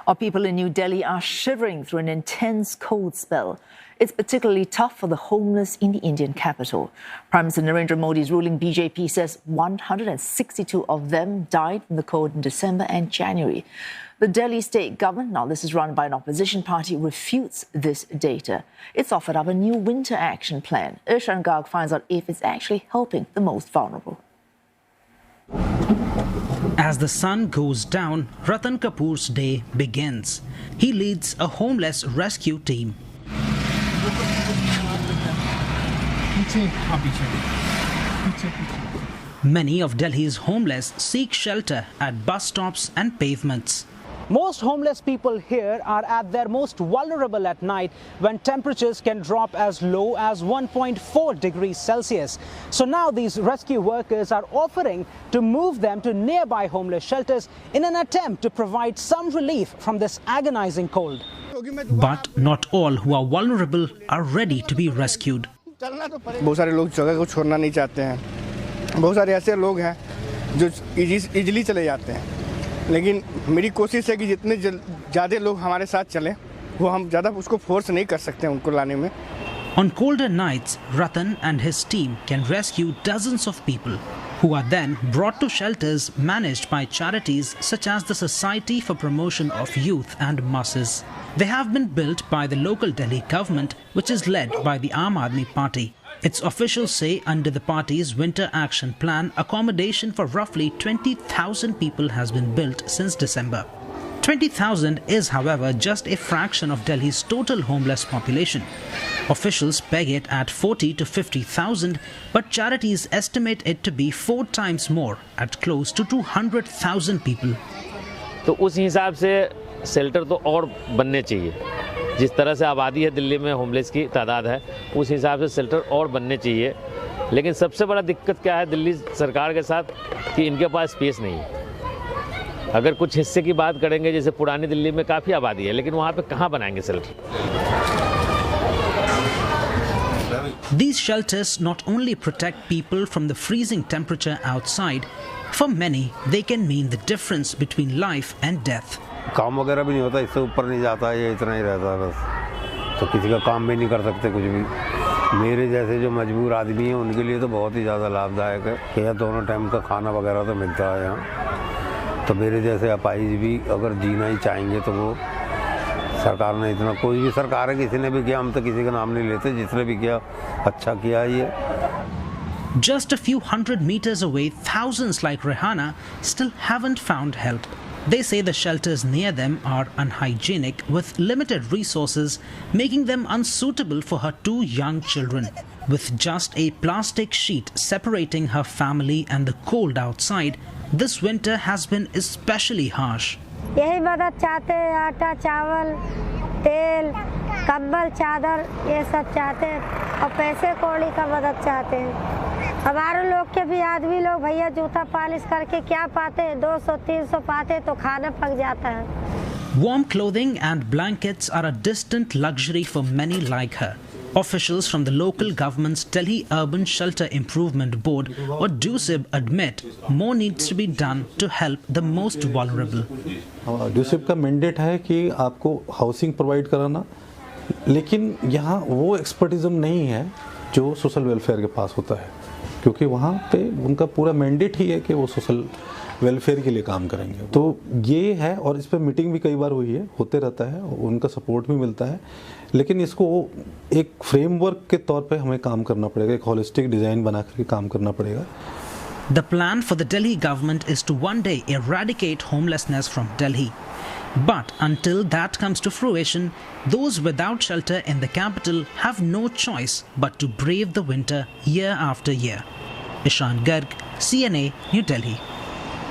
Our people in New Delhi are shivering through an intense cold spell. It's particularly tough for the homeless in the Indian capital. Prime Minister Narendra Modi's ruling BJP says 162 of them died from the cold in December and January. The Delhi state government, now this is run by an opposition party, refutes this data. It's offered up a new winter action plan. Ishan Garg finds out if it's actually helping the most vulnerable. As the sun goes down, Ratan Kapoor's day begins. He leads a homeless rescue team. Many of Delhi's homeless seek shelter at bus stops and pavements. Most homeless people here are at their most vulnerable at night when temperatures can drop as low as 1.4 degrees Celsius. So now these rescue workers are offering to move them to nearby homeless shelters in an attempt to provide some relief from this agonizing cold. But not all who are vulnerable are ready to be rescued. बहुत सारे लोग जगह को छोड़ना नहीं चाहते हैं। बहुत सारे ऐसे लोग हैं जो इजीली चले जाते हैं। लेकिन मेरी कोशिश है कि जितने ज़्यादा लोग हमारे साथ चलें, वो हम ज़्यादा उसको फोर्स नहीं कर सकते हैं उनको लाने में। On colder nights, Ratan and his team can rescue dozens of people who are then brought to shelters managed by charities such as the Society for Promotion of Youth and Masses. They have been built by the local Delhi government, which is led by the Aam Aadmi Party. Its officials say under the party's winter action plan, accommodation for roughly 20,000 people has been built since December. 20,000 is, however, just a fraction of Delhi's total homeless population. Officials peg it at 40 to 50,000, but charities estimate it to be 4 times more, at close to 200,000 people. तो उस हिसाब से shelter तो और बनने चाहिए। जिस तरह से आबादी है दिल्ली में, होमलेस की तादाद है, उस हिसाब से शेल्टर और बनने चाहिए। लेकिन सबसे बड़ा दिक्कत क्या है दिल्ली सरकार के साथ कि इनके पास स्पेस नहीं है। अगर कुछ हिस्से की बात करेंगे, जैसे पुरानी दिल्ली में काफ़ी आबादी है, लेकिन वहाँ पे कहाँ बनाएंगे shelter? These shelters not only protect people from the freezing temperature outside, for many they can mean the difference between life and death. काम वगैरह भी नहीं होता, इससे ऊपर नहीं जाता, ये इतना ही रहता है बस। तो किसी का काम भी नहीं कर सकते कुछ भी। मेरे जैसे जो मजबूर आदमी हैं उनके लिए तो बहुत ही ज़्यादा लाभदायक है कि यहाँ दोनों टाइम का खाना वगैरह तो मिलता है यहाँ। तो मेरे जैसे अपाहिज भी अगर जीना ही चाहेंगे तो वो सरकार ने इतना, कोई भी सरकार है, किसी ने भी किया, हम तो किसी का नाम नहीं लेते, जिसने भी किया अच्छा किया ये। Just a few hundred meters away, thousands like Rehana still haven't found help. They say the shelters near them are unhygienic with limited resources, making them unsuitable for her 2 young children. With just a plastic sheet separating her family and the cold outside, this winter has been especially harsh. यही मदद चाहते हैं, आटा, चावल, तेल, कंबल, चादर, ये सब चाहते हैं और पैसे कौड़ी का मदद चाहते हैं। हमारे लोग के भी आदमी लोग भैया जूता पॉलिश करके क्या पाते हैं, 200-300 पाते तो खाना पक जाता है। Warm clothing and blankets are a distant luxury for many like her. Officials from the local government's Delhi Urban Shelter Improvement Board, or DUSIB, admit more needs to be done to help the most vulnerable. DUSIB का mandate है कि आपको housing provide कराना, लेकिन यहाँ वो एक्सपर्टिज्म नहीं है जो सोशल वेलफेयर के पास होता है, क्योंकि वहाँ पे उनका पूरा मैंडेट ही है कि वो सोशल वेलफेयर के लिए काम करेंगे। तो ये है, और इस पर मीटिंग भी कई बार हुई है, होते रहता है, उनका सपोर्ट भी मिलता है, लेकिन इसको एक फ्रेमवर्क के तौर पे हमें काम करना पड़ेगा, एक होलिस्टिक डिज़ाइन बना करके काम करना पड़ेगा। The plan for the Delhi government is to one day eradicate homelessness from Delhi. But until that comes to fruition, those without shelter in the capital have no choice but to brave the winter year after year. Ishan Garg, CNA, New Delhi.